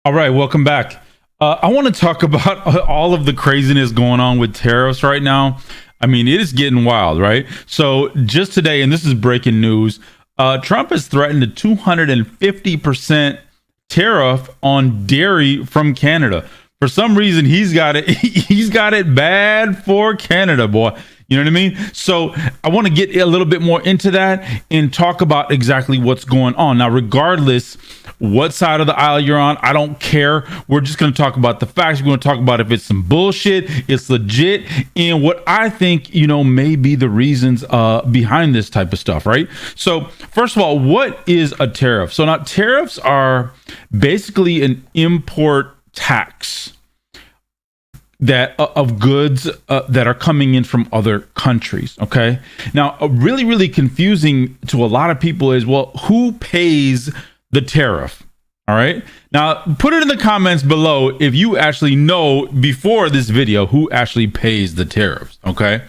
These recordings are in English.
All right, welcome back. I want to talk about all of the craziness going on with tariffs right now. I mean, it is getting wild, right? So just today, and this is breaking news, Trump has threatened a 250% tariff on dairy from Canada. For some reason, he's got it. He's got it bad for Canada, boy. You know what I mean? So I want to get a little bit more into that and talk about exactly what's going on. Now, regardless what side of the aisle you're on, I don't care. We're just going to talk about the facts. We're going to talk about if it's some bullshit, it's legit, and what I think, may be the reasons behind this type of stuff, right? So first of all, what is a tariff? So now tariffs are basically an import tax that of goods that are coming in from other countries. Okay. Now, really confusing to a lot of people is, well, who pays the tariff? All right. Now, put it in the comments below if you actually know before this video who actually pays the tariffs. Okay.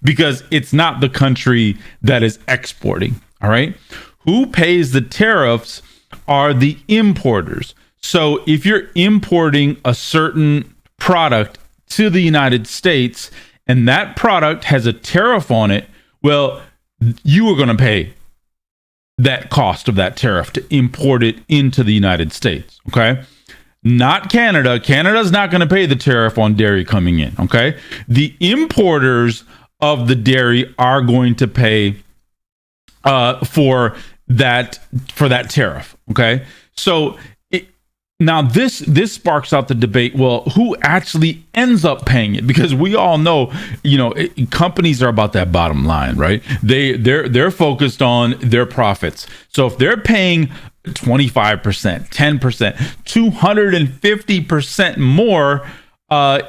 Because it's not the country that is exporting. All right. Who pays the tariffs are the importers. So if you're importing a certain product to the United States and that product has a tariff on it, well, you are going to pay that cost of that tariff to import it into the United States. Okay. Not Canada. Canada's not going to pay the tariff on dairy coming in. Okay. The importers of the dairy are going to pay for that tariff. Okay. So now this sparks out the debate. Well, who actually ends up paying it? Because we all know, companies are about that bottom line, right? They're focused on their profits. So if they're paying 25%, 10%, 250% more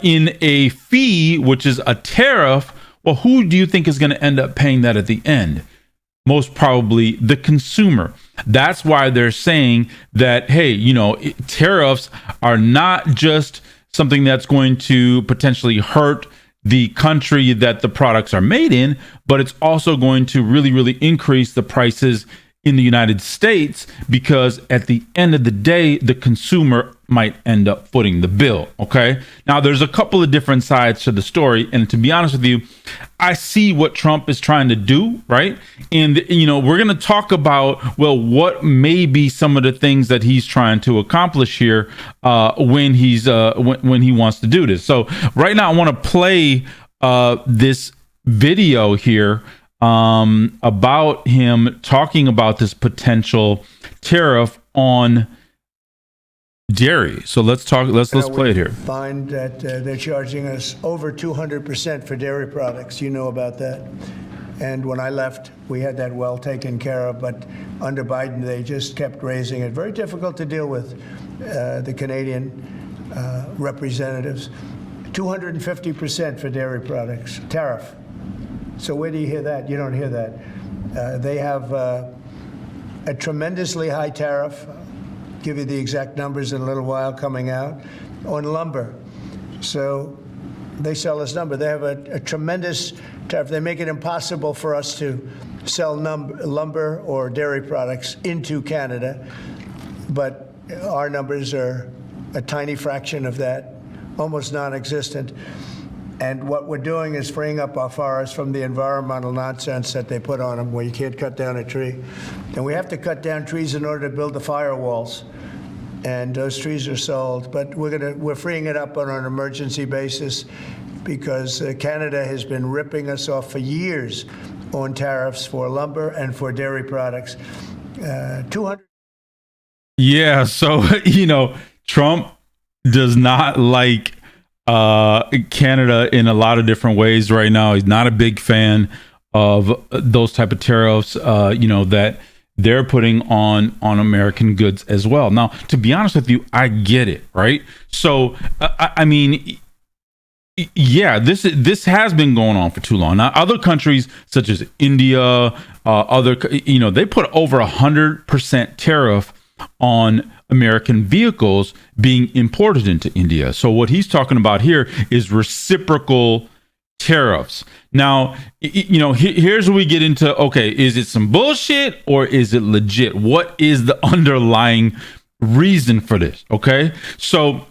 in a fee, which is a tariff, well, who do you think is going to end up paying that at the end? Most probably the consumer. That's why they're saying that, hey, tariffs are not just something that's going to potentially hurt the country that the products are made in, but it's also going to really increase the prices in the United States, because at the end of the day, the consumer might end up footing the bill. Okay. Now, there's a couple of different sides to the story. And to be honest with you, I see what Trump is trying to do. Right. And, we're going to talk about, well, what may be some of the things that he's trying to accomplish here when he's when he wants to do this. So right now, I want to play this video here about him talking about this potential tariff on dairy. So let's play it here. Find that they're charging us over 200% for dairy products. You know about that. And when I left, we had that well taken care of. But under Biden, they just kept raising it. Very difficult to deal with the Canadian representatives. 250% for dairy products, tariff. So where do you hear that? You don't hear that. They have a tremendously high tariff. I'll give you the exact numbers in a little while coming out on lumber. So they sell us lumber. They have a tremendous tariff. They make it impossible for us to sell lumber or dairy products into Canada. But our numbers are a tiny fraction of that, almost non-existent. And what we're doing is freeing up our forests from the environmental nonsense that they put on them, where you can't cut down a tree. And we have to cut down trees in order to build the firewalls. And those trees are sold. But we're freeing it up on an emergency basis, because Canada has been ripping us off for years on tariffs for lumber and for dairy products. 200. Yeah. So, Trump does not like Canada in a lot of different ways right now. He's not a big fan of those type of tariffs, that they're putting on American goods as well. Now, to be honest with you, I get it, right? So, I mean, yeah, this has been going on for too long. Now, other countries such as India, they put over 100% tariff on American vehicles being imported into India. So what he's talking about here is reciprocal tariffs. Now, here's where we get into, okay, is it some bullshit or is it legit? What is the underlying reason for this. Okay, so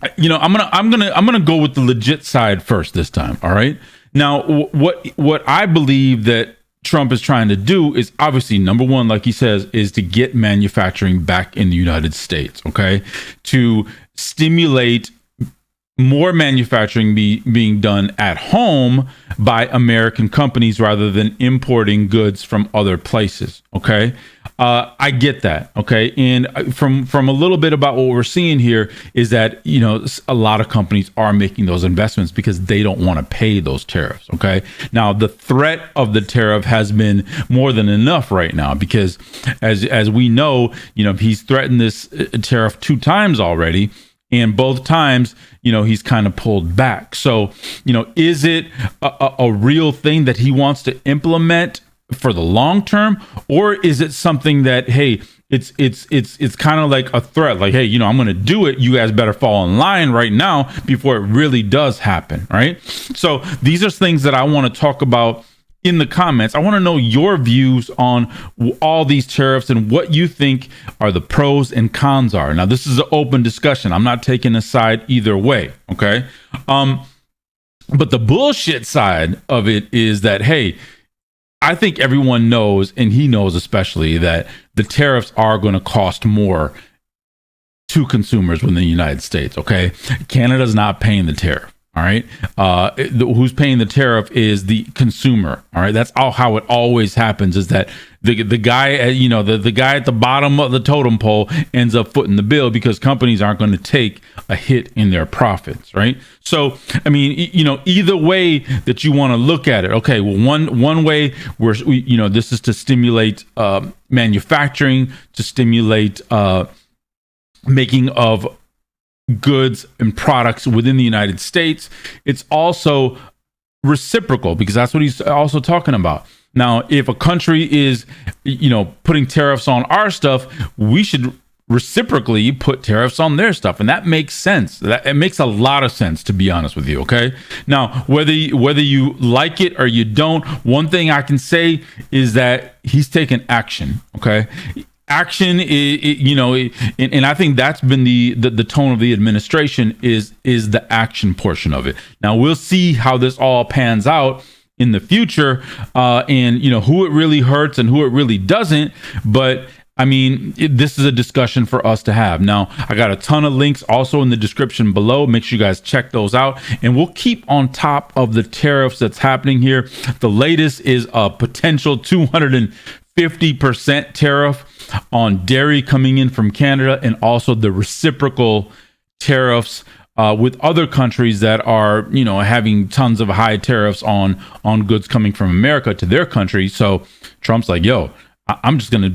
I'm gonna go with the legit side first this time. All right. Now, what I believe that Trump is trying to do is obviously, number one, like he says, is to get manufacturing back in the United States. Okay, to stimulate more manufacturing being done at home by American companies rather than importing goods from other places. Okay. I get that. Okay. And from a little bit about what we're seeing here is that, a lot of companies are making those investments because they don't want to pay those tariffs. Okay. Now, the threat of the tariff has been more than enough right now because as we know, he's threatened this tariff 2 times already. And both times, he's kind of pulled back. So, is it a real thing that he wants to implement for the long term, or is it something that, hey, it's kind of like a threat, like, hey, I'm going to do it. You guys better fall in line right now before it really does happen, right? So these are things that I want to talk about in the comments. I want to know your views on all these tariffs and what you think are the pros and cons are. Now, this is an open discussion. I'm not taking a side either way. Okay. But the bullshit side of it is that, hey, I think everyone knows, and he knows especially, that the tariffs are going to cost more to consumers within the United States. Okay. Canada's not paying the tariff. All right. Who's paying the tariff is the consumer. All right. That's how it always happens, is that the guy, the guy at the bottom of the totem pole ends up footing the bill because companies aren't going to take a hit in their profits. Right. So, I mean, either way that you want to look at it. Okay. Well, one way this is to stimulate manufacturing, to stimulate making of goods and products within the United States. It's also reciprocal because that's what he's also talking about. Now, if a country is, putting tariffs on our stuff, we should reciprocally put tariffs on their stuff. And that makes sense. It makes a lot of sense, to be honest with you. Okay. Now, whether you like it or you don't, one thing I can say is that he's taken action. Okay. Action, and I think that's been the tone of the administration is the action portion of it. Now we'll see how this all pans out in the future, and who it really hurts and who it really doesn't. But I mean, this is a discussion for us to have. Now, I got a ton of links also in the description below. Make sure you guys check those out, and we'll keep on top of the tariffs that's happening here. The latest is a potential 250% tariff on dairy coming in from Canada, and also the reciprocal tariffs with other countries that are, having tons of high tariffs on goods coming from America to their country. So Trump's like, yo, I'm just going to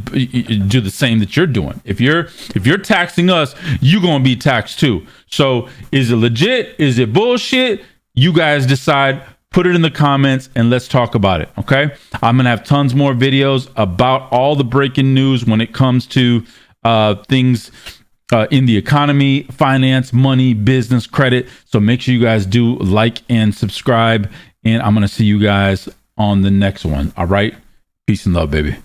do the same that you're doing. If you're taxing us, you're going to be taxed too. So is it legit? Is it bullshit? You guys decide. Put it in the comments and let's talk about it. Okay. I'm going to have tons more videos about all the breaking news when it comes to things in the economy, finance, money, business, credit. So make sure you guys do like and subscribe. And I'm going to see you guys on the next one. All right. Peace and love, baby.